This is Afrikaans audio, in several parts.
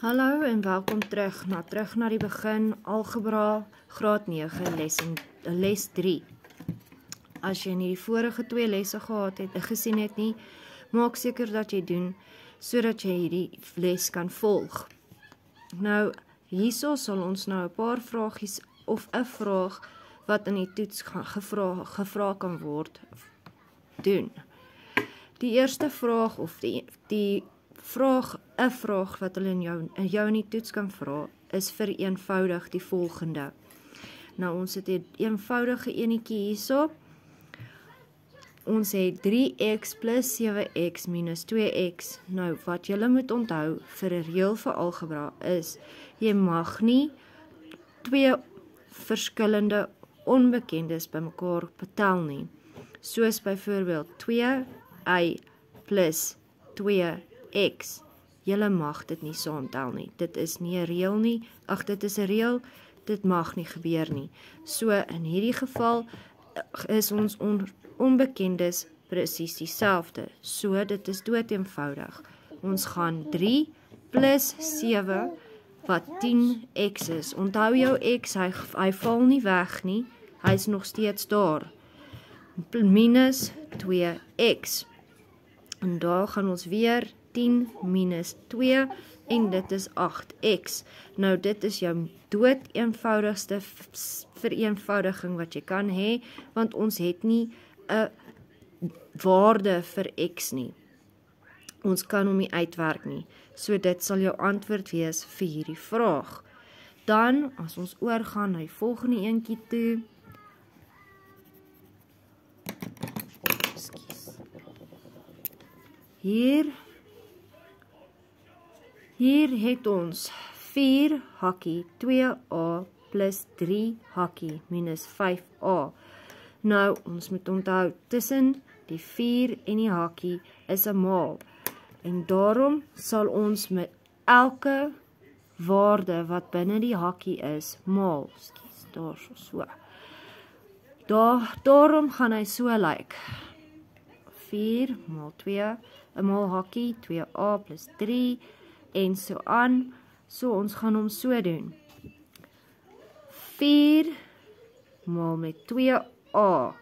Hallo en welkom terug na die begin algebra graad 9 les 3. As jy nie die vorige 2 lesse gehad het, gesien het nie, maak seker dat jy doen, sodat jy hierdie les kan volg. Nou, hierso sal ons nou 'n paar vragies of 'n vraag wat in die toets gevra kan word, doen. Die eerste vraag of die vraag wat hulle in jou in die toets kan vra, is vereenvoudig die volgende. Nou, ons het 'n eenvoudige enetjie hierso. Ons het 3x plus 7x minus 2x. Nou, wat julle moet onthou vir 'n reël vir algebra is, jy mag nie 2 verskillende onbekendes bymekaar tel nie. Soos byvoorbeeld 2y plus 2x. Julle mag dit nie saamtel nie. Dit is nie 'n reël nie. Dit is 'n reël. Dit mag nie gebeur nie. So in hierdie geval is ons onbekendes presies dieselfde. So dit is doeteenvoudig. Ons gaan 3 plus 7 wat 10x is. Onthou jou x, hy val nie weg nie. Hy is nog steeds daar. Minus 2x. En daar gaan ons weer 10 minus 2 en dit is 8x. Nou dit is jou doeteenvoudigste vereenvoudiging wat jy kan hê, want ons het nie 'n waarde vir x nie. Ons kan hom nie uitwerk nie. So dit sal jou antwoord wees vir hierdie vraag. Dan, as ons oorgaan na die volgende eentjie toe, Hier het ons 4 hakkie 2a plus 3 hakkie minus 5a. Nou, ons moet onthou, tussen die 4 en die hakkie is 'n maal. En daarom sal ons met elke waarde wat binne die hakkie is, maal. Daar so. Daarom gaan hy so lyk. 4 maal 2, 'n maal hakkie, 2a plus 3, en so aan. So ons gaan hom so doen. 4 maal met 2a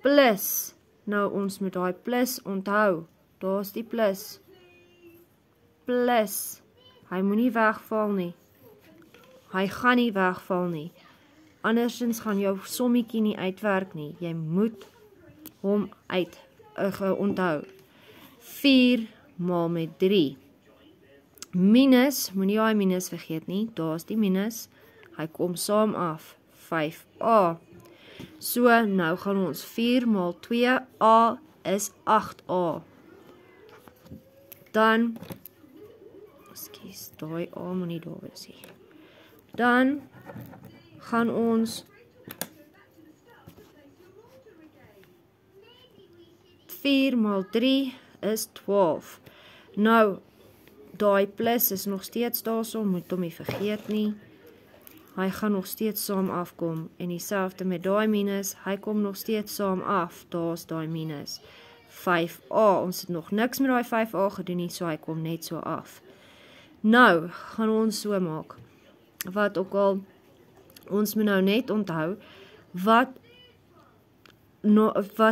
plus, nou ons moet daai plus onthou, daar's die plus, hy moenie wegval nie, hy gaan nie wegval nie, andersins gaan jou sommetjie nie uitwerk nie, jy moet hom onthou. 4 maal met 3, minus, moenie daai minus vergeet nie, daar's die minus, hy kom saam af, 5a. So, nou gaan ons 4 maal 2a is 8a. Dan, daai a moenie daar wees nie. Dan gaan ons 4 maal 3 is 12. Nou, daai plus is nog steeds daarso, moet hom nie vergeet nie. Hy gaan nog steeds saam afkom, en dieselfde met daai minus, hy kom nog steeds saam af, daar's daai minus. 5a, ons het nog niks met daai 5a gedoen nie, so hy kom net so af. Nou, gaan ons so maak, wat ook al, ons moet nou net onthou, wat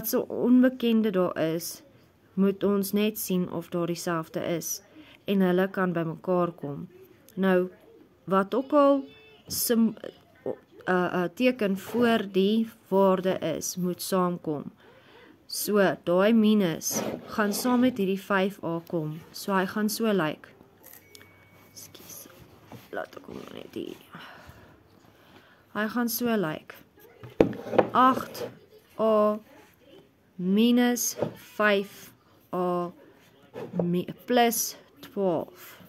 so onbekende daar is, moet ons net sien of daar dieselfde is, en hulle kan by mekaar kom. Nou, wat ook al teken voor die waarde is, moet saamkom. So, daai minus gaan saam met hierdie 5a kom. So, hy gaan so lyk. Ekskuus, laat ek hom net hier. Hy gaan so lyk. 8a minus 5a plus 12.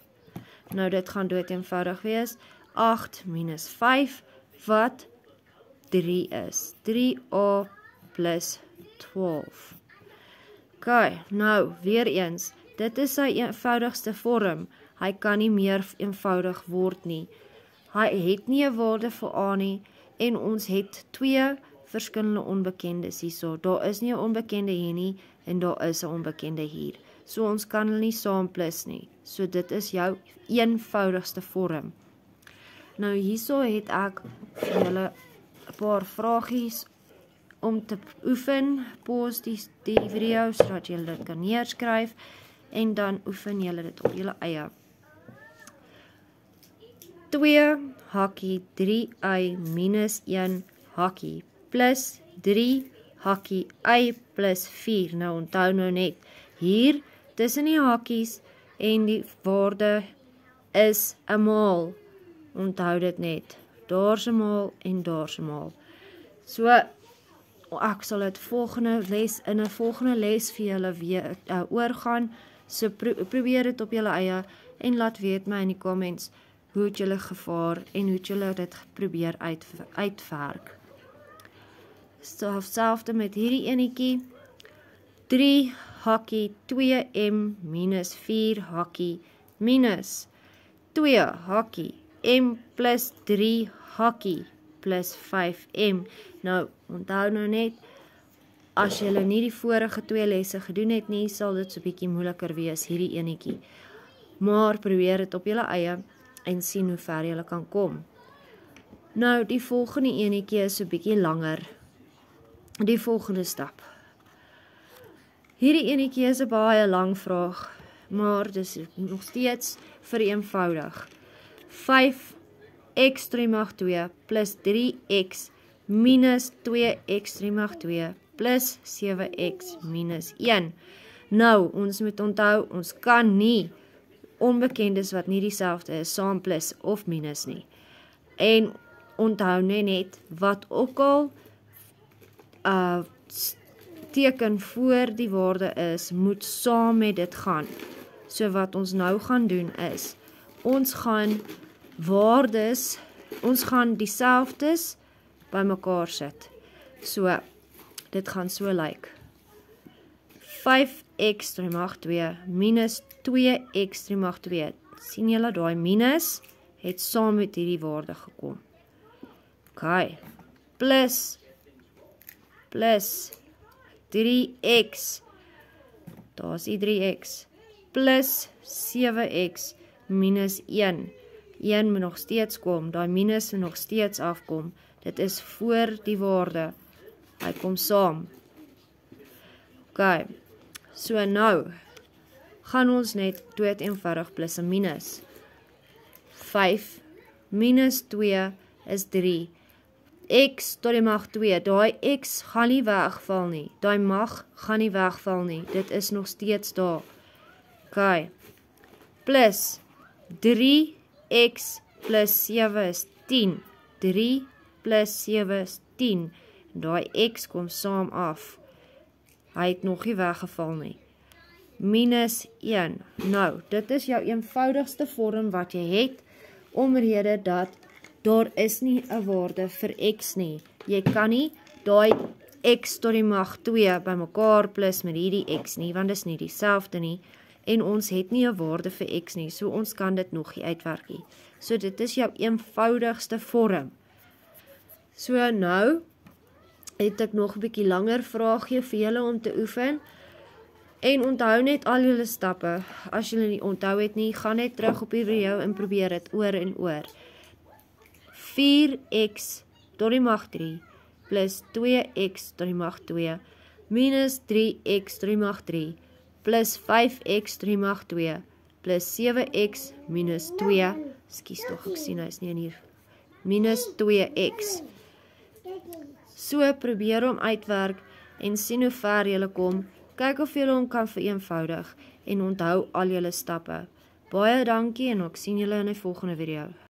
Nou, dit gaan doeteenvoudig wees. 8 minus 5, wat 3 is. 3a plus 12. Ok, nou, weer eens. Dit is sy eenvoudigste vorm. Hy kan nie meer eenvoudig word nie. Hy het nie 'n waarde vir a nie, en ons het 2 verskillende onbekendes hierso. Daar is nie 'n onbekende hier nie, en daar is 'n onbekende hier. so ons kan hulle nie saam plus nie. So dit is jou eenvoudigste vorm. Nou hierso het ek vir julle 'n paar vragies om te oefen. Pause die video sodat julle dit kan neerskryf en dan oefen julle dit op julle eie. 2 hakkie 3y minus 1 hakkie plus 3 hakkie y plus 4. Nou onthou nou net, hier tussen die hakkies en die waarde is 'n maal. Onthou dit net, daar's 'n maal en daar's 'n maal. So, ek sal dit in 'n volgende les vir julle weer oorgaan. So probeer dit op julle eie en laat weet my in die comments hoe het julle gevaar en hoe het julle dit probeer uitwerk. So, selfde met hierdie enetjie. 3 hakkie 2m minus 4 hakkie minus 2 hakkie m plus 3 hakkie plus 5m. Nou, onthou nou net, as julle nie die vorige 2 lesse gedoen het nie, sal dit so bietjie moeiliker wees, hierdie enetjie. Maar probeer dit op julle eie en sien hoe ver julle kan kom. Nou, die volgende enetjie is so bietjie langer. Die volgende stap. Hierdie enetjie is 'n baie lang vraag, maar dis nog steeds vereenvoudig. 5x 3 mag 2 plus 3x minus 2x 3 mag 2 plus 7x minus 1. Nou, ons moet onthou, ons kan nie onbekendes wat nie dieselfde is, saam plus of minus nie. En onthou net, wat ook al teken voor die waarde is, moet saam met dit gaan. So wat ons nou gaan doen is, ons gaan dieselfdes by mekaar sit. So, dit gaan so lyk. 5x 3 mag 2 minus 2x 3 mag 2. Sien julle, daai minus het saam met hierdie waarde gekom. OK. Plus 3x, daar's die 3x, plus 7x minus 1. 1 moet nog steeds kom, daai minus moet nog steeds afkom. Dit is voor die waarde. Hy kom saam. OK, so nou, gaan ons net dood eenvoudig plus en minus. 5 minus 2 is 3. X tot die mag 2, daai x gaan nie wegval nie, daai mag gaan nie wegval nie, dit is nog steeds daar. OK, plus 3x plus 7 is 10, 3 plus 7 is 10, daai x kom saam af, hy het nog nie weggeval nie, minus 1, nou, dit is jou eenvoudigste vorm wat jy het, omrede dat daar is nie 'n waarde vir x nie. Jy kan nie daai x tot die mag 2 by mekaar plus met hierdie x nie, want dit is nie dieselfde nie. En ons het nie 'n waarde vir x nie, so ons kan dit nog nie uitwerk nie. So dit is jou eenvoudigste vorm. So nou het ek nog 'n bietjie langer vraagie vir julle om te oefen. En onthou net al julle stappe. As julle nie onthou het nie, gaan net terug op die video en probeer dit oor en oor. 4x tot die mag 3 plus 2x tot die mag 2 minus 3x tot die mag 3 plus 5x tot die mag 2 plus 7x minus 2, skus tog, ek sien hy is nie in hier, minus 2x. So probeer hom uitwerk en sien hoe ver julle kom. Kyk of julle hom kan vereenvoudig en onthou al julle stappe. Baie dankie en ek sien julle in die volgende video.